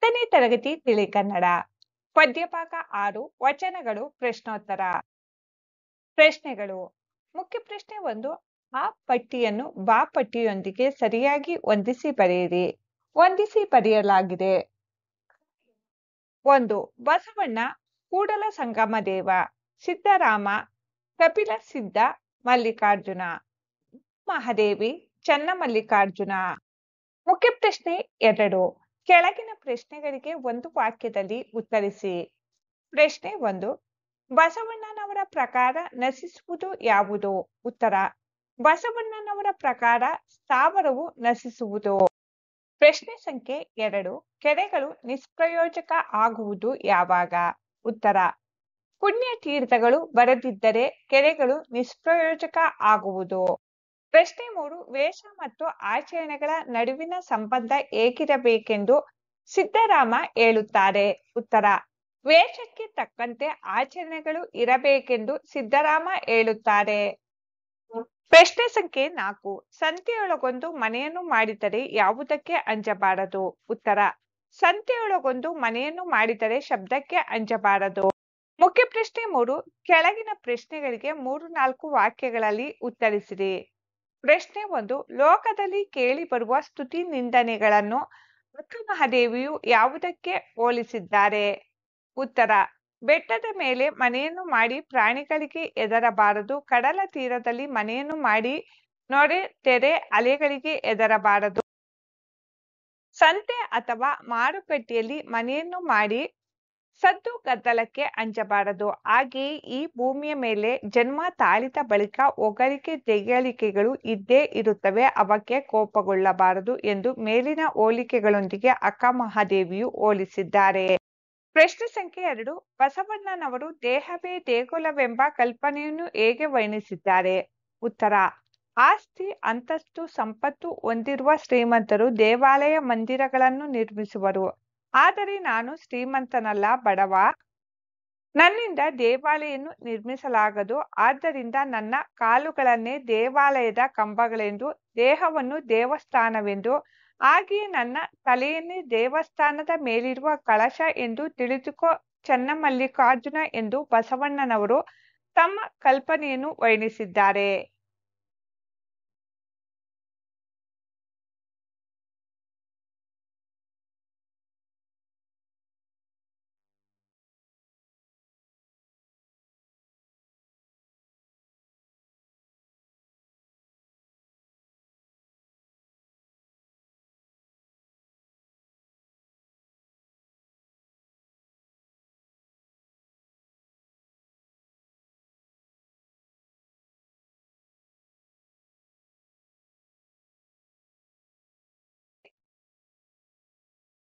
10ನೇ ತರಗತಿ ತಿಳಿ ಕನ್ನಡ ಪದ್ಯಭಾಗ 6 ವಚನಗಳು ಪ್ರಶ್ನೋತ್ತರ ಪ್ರಶ್ನೆಗಳು ಮುಖ್ಯ ಪ್ರಶ್ನೆ 1 ಆ ಪಟ್ಟಿಯನ್ನು ಬಾ ಪಟ್ಟಿಯೊಂದಿಗೆ ಸರಿಯಾಗಿ ಹೊಂದಿಸಿ ಬರೆಯಿರಿ. ಹೊಂದಿಸಿ ಬರೆಯಲಾಗಿದೆ. 1 ಬಸವಣ್ಣ, ಕೂಡಲ ಸಂಗಮ ದೇವ, ಸಿದ್ದರಾಮ, ಕಪಿಲ ಸಿದ್ಧ, ಮಲ್ಲಿಕಾರ್ಜುನ, ಮಹಾದೇವಿ, ಚನ್ನಮಲ್ಲಿಕಾರ್ಜುನ. ಮುಖ್ಯ ಪ್ರಶ್ನೆ 2 ಕೆಳಗಿನ ಪ್ರಶ್ನೆಗಳಿಗೆ ಒಂದು ವಾಕ್ಯದಲ್ಲಿ ಉತ್ತರಿಸಿ. ಪ್ರಶ್ನೆ 1 ಬಸವಣ್ಣನವರ ಪ್ರಕಾರ ನಶಿಸುವುದು ಯಾವುದು? ಉತ್ತರ ಬಸವಣ್ಣನವರ ಪ್ರಕಾರ ಸ್ಥಾವರವು ನಶಿಸುವುದು. ಪ್ರಶ್ನೆ ಸಂಖ್ಯೆ 2 ಕೆರೆಗಳು ನಿಷ್ಪ್ರಯೋಜಕ ಆಗುವುದು ಯಾವಾಗ? ಉತ್ತರ ಪುಣ್ಯತೀರ್ಥಗಳು ಬರದಿದ್ದರೆ ಕೆರೆಗಳು ನಿಷ್ಪ್ರಯೋಜಕ ಆಗುವುದು. ಪ್ರಶ್ನೆ 3 ವೇಷ ಮತ್ತು ಆಚರಣೆಗಳ ನಡುವಿನ ಸಂಬಂಧ ಹೇಗಿರಬೇಕೆಂದು ಸಿದ್ದರಾಮ ಹೇಳುತ್ತಾರೆ? ಉತ್ತರ ವೇಷಕ್ಕೆ ತಕ್ಕಂತೆ ಆಚರಣೆಗಳು ಇರಬೇಕೆಂದು ಸಿದ್ದರಾಮ ಹೇಳುತ್ತಾರೆ. ಪ್ರಶ್ನೆ ಸಂಖ್ಯೆ 4 ಸಂತೆಯೊಳಗೊಂದು ಮನೆಯನ್ನು ಮಾಡಿದರೆ ಯಾವುದಕ್ಕೆ ಅಂಜಬಾರದು? ಉತ್ತರ ಸಂತೆಯೊಳಗೊಂದು ಮನೆಯನ್ನು ಮಾಡಿದರೆ ಶಬ್ದಕ್ಕೆ ಅಂಜಬಾರದು. ಮುಖ್ಯ ಪ್ರಶ್ನೆ 3 ಕೆಳಗಿನ ಪ್ರಶ್ನೆಗಳಿಗೆ 3-4 ವಾಕ್ಯಗಳಲ್ಲಿ ಉತ್ತರಿಸಿರಿ. ಪ್ರಶ್ನೆ 1 ಲೋಕದಲ್ಲಿ ಕೇಳಿ ಬರುವ ಸ್ತುತಿ ನಿಂದನೆಗಳನ್ನು ಅಕ್ಕ ಮಹಾದೇವಿಯು ಯಾವುದಕ್ಕೆ ಹೋಲಿಸಿದ್ದಾರೆ? ಉತ್ತರ ಬೆಟ್ಟದ ಮೇಲೆ ಮನೆಯನ್ನು ಮಾಡಿ ಪ್ರಾಣಿಗಳಿಗೆ ಹೆದರಬಾರದು, ಕಡಲ ತೀರದಲ್ಲಿ ಮನೆಯನ್ನು ಮಾಡಿ ನೊರೆ ತೆರೆ ಅಲೆಗಳಿಗೆ ಹೆದರಬಾರದು, ಸಂತೆ ಅಥವಾ ಮಾರುಕಟ್ಟೆಯಲ್ಲಿ ಮನೆಯನ್ನು ಮಾಡಿ ಸದ್ದು ಗದ್ದಲಕ್ಕೆ ಅಂಜಬಾರದು. ಹಾಗೆಯೇ ಈ ಭೂಮಿಯ ಮೇಲೆ ಜನ್ಮ ತಾಳಿದ ಬಳಿಕ ಹೊಗಳಿಕೆ ತೆಗಳಿಕೆಗಳು ಇದ್ದೇ ಇರುತ್ತವೆ, ಅವಕ್ಕೆ ಕೋಪಗೊಳ್ಳಬಾರದು ಎಂದು ಮೇಲಿನ ಹೋಲಿಕೆಗಳೊಂದಿಗೆ ಅಕ್ಕ ಮಹಾದೇವಿಯು ಹೋಲಿಸಿದ್ದಾರೆ. ಪ್ರಶ್ನೆ ಸಂಖ್ಯೆ 2 ಬಸವಣ್ಣನವರು ದೇಹವೇ ದೇಗುಲವೆಂಬ ಕಲ್ಪನೆಯನ್ನು ಹೇಗೆ ವರ್ಣಿಸಿದ್ದಾರೆ? ಉತ್ತರ ಆಸ್ತಿ ಅಂತಸ್ತು ಸಂಪತ್ತು ಹೊಂದಿರುವ ಶ್ರೀಮಂತರು ದೇವಾಲಯ ಮಂದಿರಗಳನ್ನು ನಿರ್ಮಿಸುವರು, ಆದರೆ ನಾನು ಶ್ರೀಮಂತನಲ್ಲ, ಬಡವ, ನನ್ನಿಂದ ದೇವಾಲಯನ್ನು ನಿರ್ಮಿಸಲಾಗದು, ಆದ್ದರಿಂದ ನನ್ನ ಕಾಲುಗಳನ್ನೇ ದೇವಾಲಯದ ಕಂಬಗಳೆಂದು ದೇಹವನ್ನು ದೇವಸ್ಥಾನವೆಂದು ಹಾಗೆಯೇ ನನ್ನ ತಲೆಯನ್ನೇ ದೇವಸ್ಥಾನದ ಮೇಲಿರುವ ಕಳಶ ಎಂದು ತಿಳಿದುಕೋ ಚನ್ನಮಲ್ಲಿಕಾರ್ಜುನ ಎಂದು ಬಸವಣ್ಣನವರು ತಮ್ಮ ಕಲ್ಪನೆಯನ್ನು ವರ್ಣಿಸಿದ್ದಾರೆ.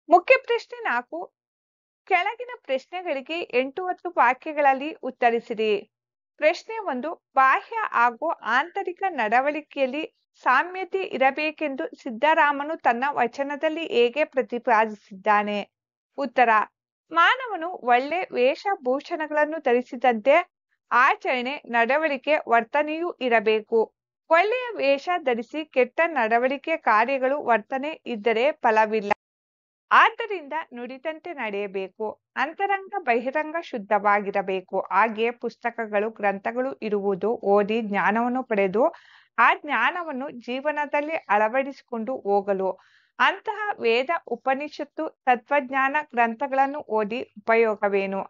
ಮುಖ್ಯ ಪ್ರಶ್ನೆ 4 ಕೆಳಗಿನ ಪ್ರಶ್ನೆಗಳಿಗೆ 8-10 ವಾಕ್ಯಗಳಲ್ಲಿ ಉತ್ತರಿಸಿರಿ. ಪ್ರಶ್ನೆ 1 ಬಾಹ್ಯ ಹಾಗೂ ಆಂತರಿಕ ನಡವಳಿಕೆಯಲ್ಲಿ ಸಾಮ್ಯತೆ ಇರಬೇಕೆಂದು ಸಿದ್ದರಾಮನು ತನ್ನ ವಚನದಲ್ಲಿ ಹೇಗೆ ಪ್ರತಿಪಾದಿಸಿದ್ದಾನೆ? ಉತ್ತರ ಮಾನವನು ಒಳ್ಳೆ ವೇಷಭೂಷಣಗಳನ್ನು ಧರಿಸಿದಂತೆ ಆಚರಣೆ ನಡವಳಿಕೆ ವರ್ತನೆಯೂ ಇರಬೇಕು. ಒಳ್ಳೆಯ ವೇಷ ಧರಿಸಿ ಕೆಟ್ಟ ನಡವಳಿಕೆ ಕಾರ್ಯಗಳು ವರ್ತನೆ ಇದ್ದರೆ ಫಲವಿಲ್ಲ. ಆದ್ದರಿಂದ ನುಡಿದಂತೆ ನಡೆಯಬೇಕು. ಅಂತರಂಗ ಬಹಿರಂಗ ಶುದ್ಧವಾಗಿರಬೇಕು. ಹಾಗೆಯೇ ಪುಸ್ತಕಗಳು ಗ್ರಂಥಗಳು ಇರುವುದು, ಓದಿ ಜ್ಞಾನವನ್ನು ಪಡೆದು ಆ ಜ್ಞಾನವನ್ನು ಜೀವನದಲ್ಲಿ ಅಳವಡಿಸಿಕೊಂಡು ಹೋಗಲು ಅಂತಹ ವೇದ ಉಪನಿಷತ್ತು ತತ್ವಜ್ಞಾನ ಗ್ರಂಥಗಳನ್ನು ಓದಿ ಉಪಯೋಗವೇನು?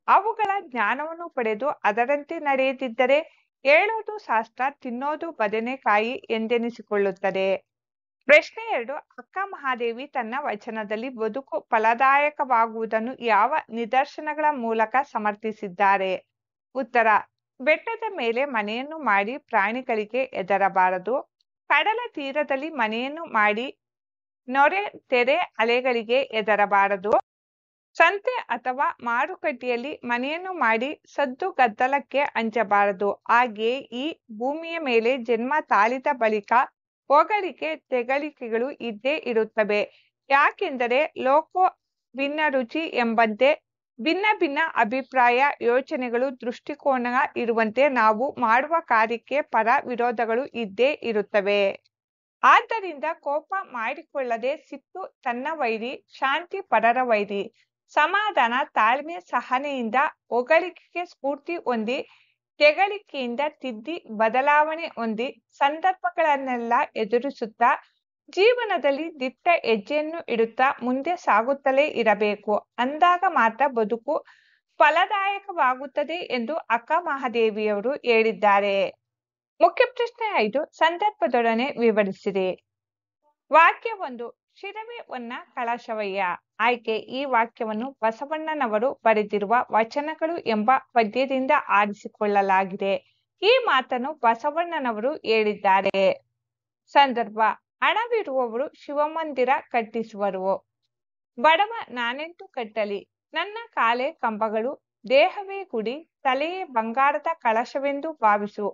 ಅವುಗಳ ಜ್ಞಾನವನ್ನು ಪಡೆದು ಅದರಂತೆ ನಡೆಯದಿದ್ದರೆ ಹೇಳೋದು ಶಾಸ್ತ್ರ, ತಿನ್ನೋದು ಬದನೆಕಾಯಿ ಎಂದೆನಿಸಿಕೊಳ್ಳುತ್ತದೆ. ಪ್ರಶ್ನೆ 2 ಅಕ್ಕ ಮಹಾದೇವಿ ತನ್ನ ವಚನದಲ್ಲಿ ಬದುಕು ಫಲದಾಯಕವಾಗುವುದನ್ನು ಯಾವ ನಿದರ್ಶನಗಳ ಮೂಲಕ ಸಮರ್ಥಿಸಿದ್ದಾರೆ? ಉತ್ತರ ಬೆಟ್ಟದ ಮೇಲೆ ಮನೆಯನ್ನು ಮಾಡಿ ಪ್ರಾಣಿಗಳಿಗೆ ಹೆದರಬಾರದು, ಕಡಲ ತೀರದಲ್ಲಿ ಮನೆಯನ್ನು ಮಾಡಿ ನೊರೆ ತೆರೆ ಅಲೆಗಳಿಗೆ ಹೆದರಬಾರದು, ಸಂತೆ ಅಥವಾ ಮಾರುಕಟ್ಟೆಯಲ್ಲಿ ಮನೆಯನ್ನು ಮಾಡಿ ಸದ್ದು ಗದ್ದಲಕ್ಕೆ ಅಂಜಬಾರದು, ಹಾಗೆಯೇ ಈ ಭೂಮಿಯ ಮೇಲೆ ಜನ್ಮ ತಾಳಿದ ಬಳಿಕ ಹೊಗಳಿಕೆ ತೆಗಳಿಕೆಗಳು ಇದ್ದೇ ಇರುತ್ತವೆ. ಯಾಕೆಂದರೆ ಲೋಕೋ ಭಿನ್ನ ರುಚಿ ಎಂಬಂತೆ ಭಿನ್ನ ಭಿನ್ನ ಅಭಿಪ್ರಾಯ, ಯೋಚನೆಗಳು, ದೃಷ್ಟಿಕೋನ ಇರುವಂತೆ ನಾವು ಮಾಡುವ ಕಾರ್ಯಕ್ಕೆ ಪರ ವಿರೋಧಗಳು ಇದ್ದೇ ಇರುತ್ತವೆ. ಆದ್ದರಿಂದ ಕೋಪ ಮಾಡಿಕೊಳ್ಳದೆ ಸಿಟ್ಟು ತನ್ನ ವೈರಿ, ಶಾಂತಿ ಪರರ ವೈರಿ. ಸಮಾಧಾನ, ತಾಳ್ಮೆ, ಸಹನೆಯಿಂದ ಹೊಗಳಿಕೆಗೆ ಸ್ಫೂರ್ತಿ ಹೊಂದಿ, ತೆಗಳಿಕೆಯಿಂದ ತಿದ್ದಿ ಬದಲಾವಣೆ ಹೊಂದಿ, ಸಂದರ್ಭಗಳನ್ನೆಲ್ಲ ಎದುರಿಸುತ್ತಾ ಜೀವನದಲ್ಲಿ ದಿಟ್ಟ ಹೆಜ್ಜೆಯನ್ನು ಇಡುತ್ತಾ ಮುಂದೆ ಸಾಗುತ್ತಲೇ ಇರಬೇಕು. ಅಂದಾಗ ಮಾತ್ರ ಬದುಕು ಫಲದಾಯಕವಾಗುತ್ತದೆ ಎಂದು ಅಕ್ಕ ಮಹಾದೇವಿಯವರು ಹೇಳಿದ್ದಾರೆ. ಮುಖ್ಯ ಪ್ರಶ್ನೆ 5, ಸಂದರ್ಭದೊಡನೆ ವಿವರಿಸಿರಿ. ವಾಕ್ಯ 1, ಶಿರವೇ ಹೊನ್ನ ಕಳಶವಯ್ಯ. ಆಯ್ಕೆ: ಈ ವಾಕ್ಯವನ್ನು ಬಸವಣ್ಣನವರು ಬರೆದಿರುವ ವಚನಗಳು ಎಂಬ ಪದ್ಯದಿಂದ ಆರಿಸಿಕೊಳ್ಳಲಾಗಿದೆ. ಈ ಮಾತನ್ನು ಬಸವಣ್ಣನವರು ಹೇಳಿದ್ದಾರೆ. ಸಂದರ್ಭ: ಹಣವಿರುವವರು ಶಿವಮಂದಿರ ಕಟ್ಟಿಸುವರು. ಬಡವ ನಾನೆಂತು ಕಟ್ಟಲಿ, ನನ್ನ ಕಾಲೇ ಕಂಬಗಳು, ದೇಹವೇ ಗುಡಿ, ತಲೆಯೇ ಬಂಗಾರದ ಕಳಶವೆಂದು ಭಾವಿಸು.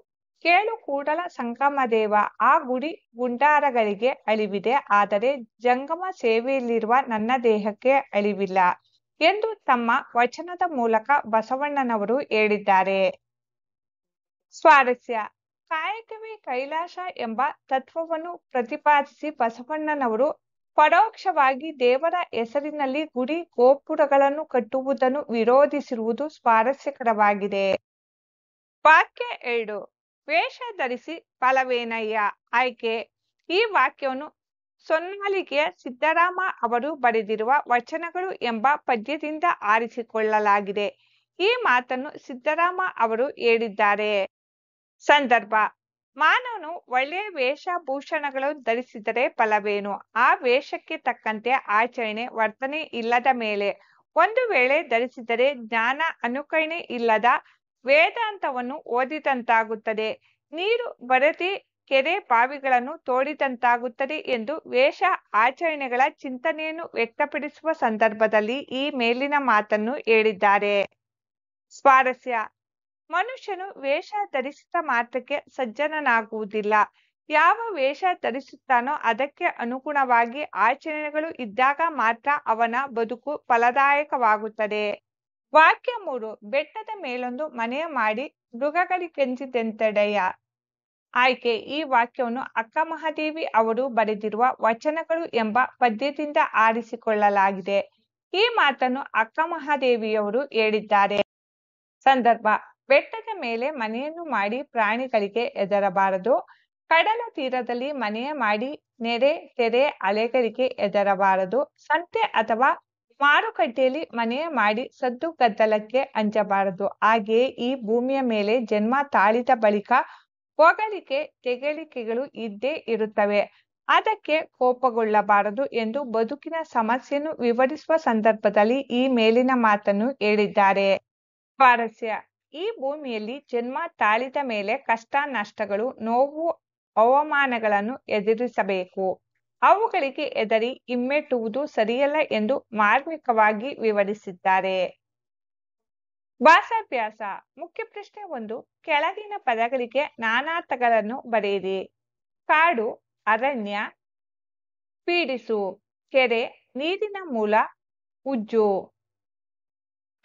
ಕೇಳು ಕೂಡಲ ಸಂಗಮದೇವ, ಆ ಗುಡಿ ಗುಂಡಾರಗಳಿಗೆ ಅಳಿವಿದೆ, ಆದರೆ ಜಂಗಮ ಸೇವೆಯಲ್ಲಿರುವ ನನ್ನ ದೇಹಕ್ಕೆ ಅಳಿವಿಲ್ಲ ಎಂದು ತಮ್ಮ ವಚನದ ಮೂಲಕ ಬಸವಣ್ಣನವರು ಹೇಳಿದ್ದಾರೆ. ಸ್ವಾರಸ್ಯ: ಕಾಯಕವೇ ಕೈಲಾಸ ಎಂಬ ತತ್ವವನ್ನು ಪ್ರತಿಪಾದಿಸಿ ಬಸವಣ್ಣನವರು ಪರೋಕ್ಷವಾಗಿ ದೇವರ ಹೆಸರಿನಲ್ಲಿ ಗುಡಿ ಗೋಪುರಗಳನ್ನು ಕಟ್ಟುವುದನ್ನು ವಿರೋಧಿಸಿರುವುದು ಸ್ವಾರಸ್ಯಕರವಾಗಿದೆ. ವಾಕ್ಯ 2, ವೇಷ ಧರಿಸಿ ಫಲವೇನಯ್ಯ. ಆಯ್ಕೆ: ಈ ವಾಕ್ಯವನ್ನು ಸೊನ್ನಾಲಿಗೆಯ ಸಿದ್ದರಾಮ ಅವರು ಬರೆದಿರುವ ವಚನಗಳು ಎಂಬ ಪದ್ಯದಿಂದ ಆರಿಸಿಕೊಳ್ಳಲಾಗಿದೆ. ಈ ಮಾತನ್ನು ಸಿದ್ದರಾಮ ಅವರು ಹೇಳಿದ್ದಾರೆ. ಸಂದರ್ಭ: ಮಾನವನು ಒಳ್ಳೆಯ ವೇಷಭೂಷಣಗಳನ್ನು ಧರಿಸಿದರೆ ಫಲವೇನು? ಆ ವೇಷಕ್ಕೆ ತಕ್ಕಂತೆ ಆಚರಣೆ ವರ್ತನೆ ಇಲ್ಲದ ಮೇಲೆ, ಒಂದು ವೇಳೆ ಧರಿಸಿದರೆ ಜ್ಞಾನ ಅನುಕರಣೆ ಇಲ್ಲದ ವೇದಾಂತವನ್ನು ಓದಿದಂತಾಗುತ್ತದೆ, ನೀರು ಬರದೆ ಕೆರೆ ಬಾವಿಗಳನ್ನು ತೋಡಿದಂತಾಗುತ್ತದೆ ಎಂದು ವೇಷ ಆಚರಣೆಗಳ ಚಿಂತನೆಯನ್ನು ವ್ಯಕ್ತಪಡಿಸುವ ಸಂದರ್ಭದಲ್ಲಿ ಈ ಮೇಲಿನ ಮಾತನ್ನು ಹೇಳಿದ್ದಾರೆ. ಸ್ವಾರಸ್ಯ: ಮನುಷ್ಯನು ವೇಷ ಧರಿಸಿದ ಮಾತ್ರಕ್ಕೆ ಸಜ್ಜನನಾಗುವುದಿಲ್ಲ. ಯಾವ ವೇಷ ಧರಿಸುತ್ತಾನೋ ಅದಕ್ಕೆ ಅನುಗುಣವಾಗಿ ಆಚರಣೆಗಳು ಇದ್ದಾಗ ಮಾತ್ರ ಅವನ ಬದುಕು ಫಲದಾಯಕವಾಗುತ್ತದೆ. ವಾಕ್ಯ 3, ಬೆಟ್ಟದ ಮೇಲೊಂದು ಮನೆಯ ಮಾಡಿ ಮೃಗಗಳಿಗೆಂಜಿದೆಂತೆಡೆಯ. ಆಯ್ಕೆ: ಈ ವಾಕ್ಯವನ್ನು ಅಕ್ಕ ಮಹಾದೇವಿ ಅವರು ಬರೆದಿರುವ ವಚನಗಳು ಎಂಬ ಪದ್ಯದಿಂದ ಆರಿಸಿಕೊಳ್ಳಲಾಗಿದೆ. ಈ ಮಾತನ್ನು ಅಕ್ಕ ಮಹಾದೇವಿಯವರು ಹೇಳಿದ್ದಾರೆ. ಸಂದರ್ಭ: ಬೆಟ್ಟದ ಮೇಲೆ ಮನೆಯನ್ನು ಮಾಡಿ ಪ್ರಾಣಿಗಳಿಗೆ ಹೆದರಬಾರದು. ಕಡಲ ತೀರದಲ್ಲಿ ಮನೆಯ ಮಾಡಿ ನೆರೆ ತೆರೆ ಅಲೆಗಳಿಗೆ ಹೆದರಬಾರದು. ಸಂತೆ ಅಥವಾ ಮಾರುಕಟ್ಟೆಯಲ್ಲಿ ಮನೆಯ ಮಾಡಿ ಸದ್ದು ಗದ್ದಲಕ್ಕೆ ಅಂಜಬಾರದು. ಹಾಗೆಯೇ ಈ ಭೂಮಿಯ ಮೇಲೆ ಜನ್ಮ ತಾಳಿದ ಬಳಿಕ ಹೊಗಳಿಕೆ ತೆಗಳಿಕೆಗಳು ಇದ್ದೇ ಇರುತ್ತವೆ, ಅದಕ್ಕೆ ಕೋಪಗೊಳ್ಳಬಾರದು ಎಂದು ಬದುಕಿನ ಸಮಸ್ಯೆಯನ್ನು ವಿವರಿಸುವ ಸಂದರ್ಭದಲ್ಲಿ ಈ ಮೇಲಿನ ಮಾತನ್ನು ಹೇಳಿದ್ದಾರೆ. ಸ್ವಾರಸ್ಯ: ಈ ಭೂಮಿಯಲ್ಲಿ ಜನ್ಮ ತಾಳಿದ ಮೇಲೆ ಕಷ್ಟ ನಷ್ಟಗಳು, ನೋವು ಅವಮಾನಗಳನ್ನು ಎದುರಿಸಬೇಕು. ಅವುಗಳಿಗೆ ಹೆದರಿ ಹಿಮ್ಮೆಟ್ಟುವುದು ಸರಿಯಲ್ಲ ಎಂದು ಮಾರ್ಮಿಕವಾಗಿ ವಿವರಿಸಿದ್ದಾರೆ. ಭಾಷಾಭ್ಯಾಸ: ಮುಖ್ಯ ಪ್ರಶ್ನೆ 1, ಕೆಳಗಿನ ಪದಗಳಿಗೆ ನಾನಾರ್ಥಗಳನ್ನು ಬರೆಯಿರಿ. ಕಾಡು, ಅರಣ್ಯ. ಪೀಡಿಸು, ಕೆರೆ, ನೀರಿನ ಮೂಲ, ಉಜ್ಜು.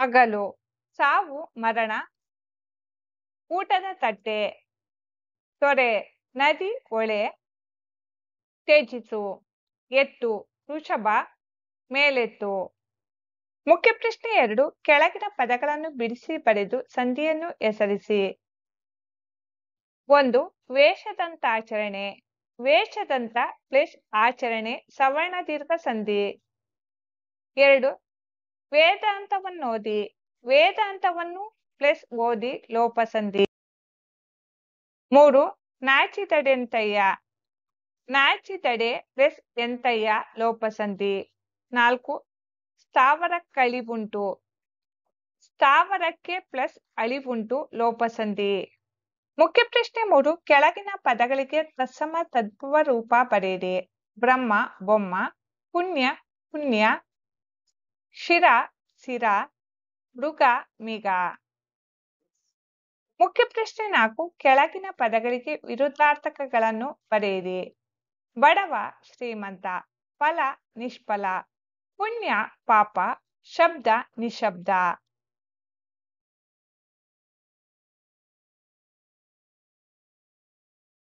ಹಗಲು, ಸಾವು ಮರಣ, ಊಟದ ತಟ್ಟೆ. ತೊರೆ, ನದಿ ಹೊಳೆ. ತ್ಯಜಿಸು, ಎತ್ತು, ವೃಷಭ, ಮೇಲೆತ್ತು. ಮುಖ್ಯ ಪ್ರಶ್ನೆ 2, ಕೆಳಗಿನ ಪದಗಳನ್ನು ಬಿಡಿಸಿ ಬರೆದು ಸಂಧಿಯನ್ನು ಹೆಸರಿಸಿ. 1, ವೇಷದಂತಾಚರಣೆ. ವೇಷದಂತ ಪ್ಲಸ್ ಆಚರಣೆ ಸವರ್ಣ ದೀರ್ಘ ಸಂಧಿ. 2, ವೇದಾಂತವನ್ನೋದಿ. ವೇದಾಂತವನ್ನು ಪ್ಲಸ್ ಓದಿ ಲೋಪಸಂಧಿ. 3, ನಾಚಿದಡೆಂತಯ್ಯ. ನಾಚಿದಡೆ ಪ್ಲಸ್ ಎಂತಯ್ಯ ಲೋಪಸಂಧಿ. 4, ಸ್ಥಾವರಕ್ಕಳಿವುಂಟು. ಸ್ಥಾವರಕ್ಕೆ ಪ್ಲಸ್ ಅಳಿವುಂಟು ಲೋಪಸಂಧಿ. ಮುಖ್ಯ ಪ್ರಶ್ನೆ 3, ಕೆಳಗಿನ ಪದಗಳಿಗೆ ತತ್ಸಮ ತದ್ಭವ ರೂಪ ಬರೆಯಿರಿ. ಬ್ರಹ್ಮ ಬೊಮ್ಮ, ಪುಣ್ಯ ಪುಣ್ಯ, ಶಿರ ಸಿರ, ಮೃಗ ಮಿಗ. ಮುಖ್ಯ ಪ್ರಶ್ನೆ 4, ಕೆಳಗಿನ ಪದಗಳಿಗೆ ವಿರುದ್ಧಾರ್ಥಕಗಳನ್ನು ಬರೆಯಿರಿ. ಬಡವ ಶ್ರೀಮಂತ, ಫಲ ನಿಷ್ಫಲ, ಪುಣ್ಯ ಪಾಪ, ಶಬ್ದ ನಿಶಬ್ದ.